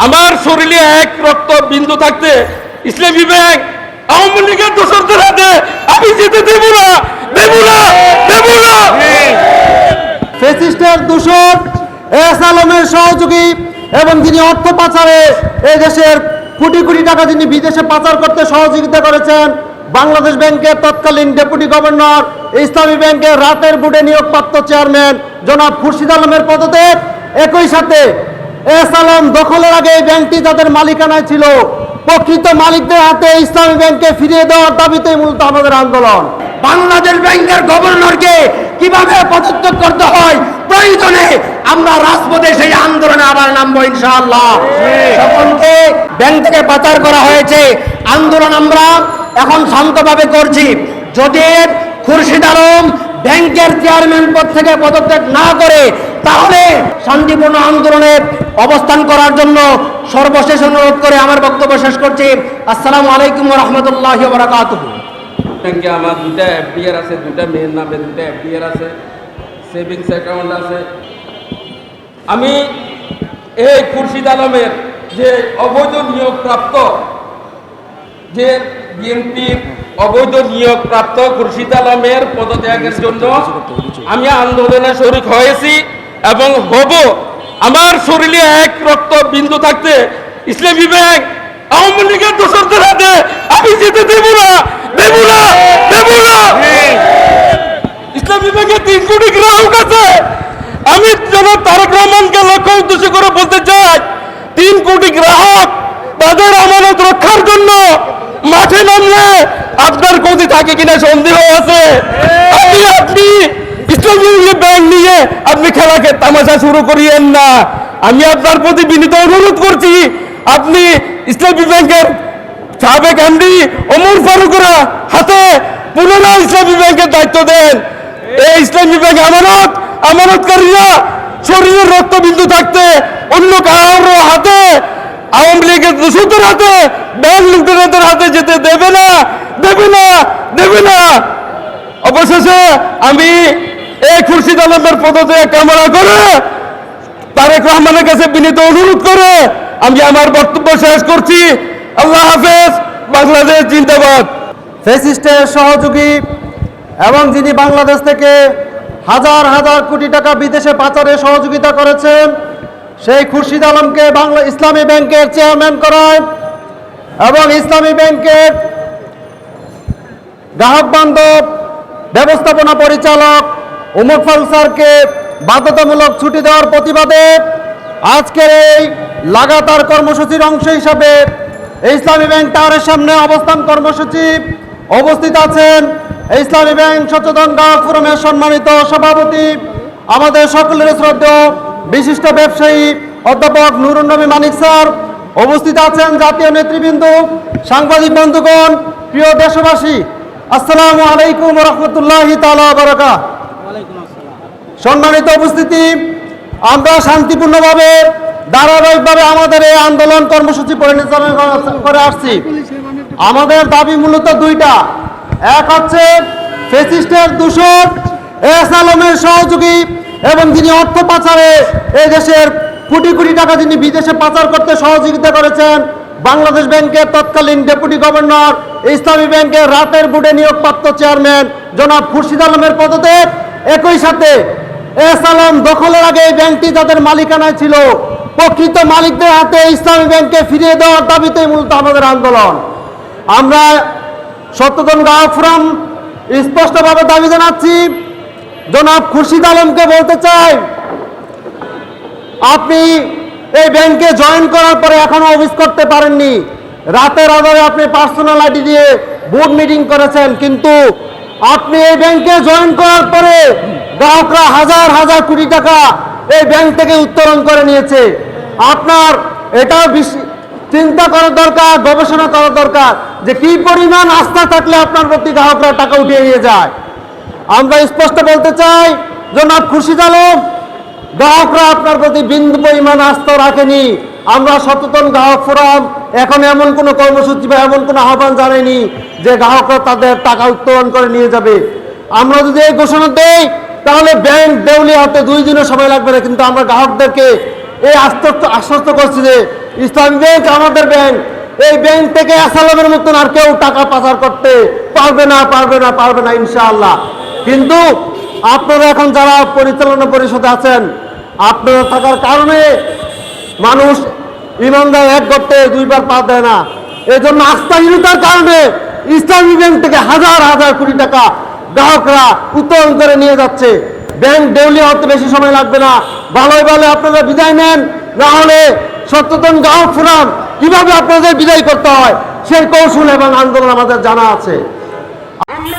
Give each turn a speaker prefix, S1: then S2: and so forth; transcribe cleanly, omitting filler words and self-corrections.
S1: আমার শরীরে এক রক্ত বিন্দু থাকতে ইসলামী ব্যাংক আওয়ামী লীগের দোসরদের হাতে আমি যেতে দেব না, দেব না, দেব না।
S2: ফ্যাসিস্টের দূষণ এস আলমের সহযোগী এবং যিনি অর্থ পাচারে এই দেশের কোটি কোটি টাকা যিনি বিদেশে পাচার করতে সহযোগিতা করেছেন, বাংলাদেশ ব্যাংকের তৎকালীন ডেপুটি গভর্নর, ইসলামী ব্যাংকের রাতের বোর্ডে নিয়োগপ্রাপ্ত চেয়ারম্যান জনাব খুরশিদ আলমের পদত্যাগ, একই সাথে এস আলম দখলের আগে এই ব্যাংকটি যাদের মালিকানায় ছিল প্রকৃত মালিকদের হাতে ইসলামী ব্যাংককে ফিরিয়ে দেওয়ার দাবিতেই মূলত আমাদের আন্দোলন।
S3: বাংলাদেশ ব্যাংকের গভর্নরকে কিভাবে পদত্যাগ করতে হয়, প্রয়োজনে আমরা রাজপথে সেই আন্দোলনে আবার নামবো ইনশাআল্লাহ। সকলকে ব্যাংক থেকে পাচার করা হয়েছে, আন্দোলন আমরা এখন শান্তভাবে করছি। যদি খুরশিদ আলম ব্যাংকের চেয়ারম্যান পদ থেকে পদত্যাগ না করে তাহলে শান্তিপূর্ণ আন্দোলনে অবস্থান করার জন্য সর্বশেষ অনুরোধ করে আমার বক্তব্য শেষ করছি। আসসালামু আলাইকুম ওয়া রাহমাতুল্লাহি ওয়া বারাকাতুহু।
S1: ব্যাংকে আমার দুটা এফডিআর আছে, দুটা মেয়ের নামে দুটা এফডিআর আছে, সেভিংস অ্যাকাউন্ট আছে। আমি এই খুরশিদ আলমের যে অবৈধ নিয়োগপ্রাপ্ত, যে বিএনপির অবৈধ নিয়োগপ্রাপ্ত খুরশিদ আলমের পদত্যাগের জন্য আমি আন্দোলনে শরিক হয়েছি এবং হব। আমার শরীরে এক রক্ত বিন্দু থাকতে ইসলামী ব্যাংক আওয়ামী লীগের দোসরদের হাতে আমি যেতে দেব না, দেব না, দেব না। ইসলামী ব্যাংকের 3 কোটি গ্রাহক আছে। আমি জনাব তারেক রহমানকে লক্ষ্য উদ্দেশ্য করে বলতে চাই, 3 কোটি গ্রাহক তাদের আমানত রক্ষার জন্য মাঠে নামলে আপনার ক্ষতি থাকে কিনা সন্দেহ আছে। আপনি ইসলামী ব্যাংক নিয়ে আপনি খেলাকে তামাশা শুরু করিয়েন না। আমি আপনার প্রতি বিনীত অনুরোধ করছি, আপনি ইসলামী ব্যাংকের সাবেক এমডি ওমর ফারুকের হাতে পুনরায় ইসলামী ব্যাংকের দায়িত্ব দেন। এই ইসলামী ব্যাংক আমানতকারীরা শরীরের রক্তবিন্দু থাকতে অন্য কারোর হাতে, আওয়ামী লীগের দোষীদের হাতে, ব্যাংক লুটেরাদের হাতে যেতে দেবে না, দেবে না, দেবে না। অবশেষে আমি এই খুরশিদ আলমের পদত্যাগ কামনা করে তারেক রহমানের কাছে বিনীত অনুরোধ করে আমি আমার বক্তব্য শেষ করছি। আল্লাহ হাফেজ, বাংলাদেশ জিন্দাবাদ।
S2: ফ্যাসিস্টের সহযোগী এবং যিনি বাংলাদেশ থেকে হাজার হাজার কোটি টাকা বিদেশে পাচারে সহযোগিতা করেছেন, সেই খুরশিদ আলমকে ইসলামী ব্যাংকের চেয়ারম্যান করায় এবং ইসলামী ব্যাংকের গ্রাহক বান্ধব ব্যবস্থাপনা পরিচালক ওমর ফারুক স্যারকে বাধ্যতামূলক ছুটি দেওয়ার প্রতিবাদে আজকের এই লাগাতার কর্মসূচির অংশ হিসাবে ইসলামী ব্যাংক টাওয়ারের সামনে অবস্থান কর্মসূচি উপস্থিত আছেন ইসলামী ব্যাংক সচেতন গ্রাহক ফোরামের সম্মানিত সভাপতি, আমাদের সকলের শ্রদ্ধেয় বিশিষ্ট ব্যবসায়ী অধ্যাপক নুরুন নবী মানিক স্যার, উপস্থিত আছেন জাতীয় নেতৃবৃন্দ, সাংবাদিক বন্ধুগণ, প্রিয় দেশবাসী, আসসালামু আলাইকুম ওয়া রাহমাতুল্লাহি তাআলা ওয়া বারাকাতুহু। সম্মানিত উপস্থিতি, আমরা শান্তিপূর্ণভাবে ধারাবাহিকভাবে আমাদের এই আন্দোলন কর্মসূচি পরিচালনা করে আসছি। আমাদের দাবি মূলত দুইটা। এক হচ্ছে ফ্যাসিস্টের দূষণ এস আলমের সহযোগী এবং যিনি অর্থ পাচারে এই দেশের কোটি কোটি টাকা যিনি বিদেশে পাচার করতে সহযোগিতা করেছেন, বাংলাদেশ ব্যাংকের তৎকালীন ডেপুটি গভর্নর, ইসলামী ব্যাংকের রাতের বোর্ডে নিয়োগপ্রাপ্ত চেয়ারম্যান জনাব খুরশিদ আলমের পদত্যাগ, একই সাথে এস আলম দখলের আগে এই ব্যাংকটি যাদের মালিকানায় ছিল প্রকৃত মালিকদের হাতে ইসলামী ব্যাংককে ফিরিয়ে দেওয়ার দাবিতেই মূলত আমাদের আন্দোলন। আমরা সচেতন গ্রাহক ফোরাম স্পষ্টভাবে দাবি জানাচ্ছি, জনাব খুরশিদ আলমকে বলতে চাই, আপনি এই ব্যাংকে জয়েন করার পরে এখনো অফিস করতে পারেননি। রাতের আধারে আপনি পার্সোনাল আইডি দিয়ে বোর্ড মিটিং করেছেন, কিন্তু আপনি এই ব্যাংকে জয়েন করার পরে গ্রাহকরা হাজার হাজার কোটি টাকা এই ব্যাংক থেকে উত্তোলন করে নিয়েছে। আপনার এটাও চিন্তা করা দরকার, গবেষণা করা দরকার যে কি পরিমাণ আস্থা থাকলে আপনার প্রতি গ্রাহকরা টাকা উঠিয়ে নিয়ে যায়। আমরা স্পষ্ট বলতে চাই, জনাব খুরশিদ আলম, গ্রাহকরা আপনার প্রতি বিন্দু পরিমাণ আস্থা রাখেনি। আমরা সচেতন গ্রাহক ফোরাম এখন এমন কোনো কর্মসূচি বা এমন কোনো আহ্বান জানাইনি যে গ্রাহকরা তাদের টাকা উত্তোলন করে নিয়ে যাবে। আমরা যদি এই ঘোষণা দেই তাহলে ব্যাংক দেউলিয়া হতে 2 দিনও সময় লাগবে না, কিন্তু আমরা গ্রাহকদেরকে এই আশ্বস্ত করছি যে ইসলামী ব্যাংক আমাদের ব্যাংক, এই ব্যাংক থেকে আসালামের মতন আর কেউ টাকা পাচার করতে পারবে না ইনশাআল্লাহ। কিন্তু আপনারা এখন যারা পরিচালনা পরিষদে আছেন, আপনারা থাকার কারণে মানুষ ইমানদার এক করতে দুইবার পা দেয় না। এই জন্য আস্থাহীনতার কারণে ইসলামী ব্যাংক থেকে হাজার হাজার কোটি টাকা গ্রাহকরা উত্তোলন করে নিয়ে যাচ্ছে। ব্যাংক দেউলিয়া হতে বেশি সময় লাগবে না। ভালোই ভালো আপনারা বিদায় নেন, না হলে সচেতন গ্রাহক ফোরাম কিভাবে আপনাদের বিদায় করতে হয় সেই কৌশল এবং আন্দোলন আমাদের জানা আছে।
S3: আমরা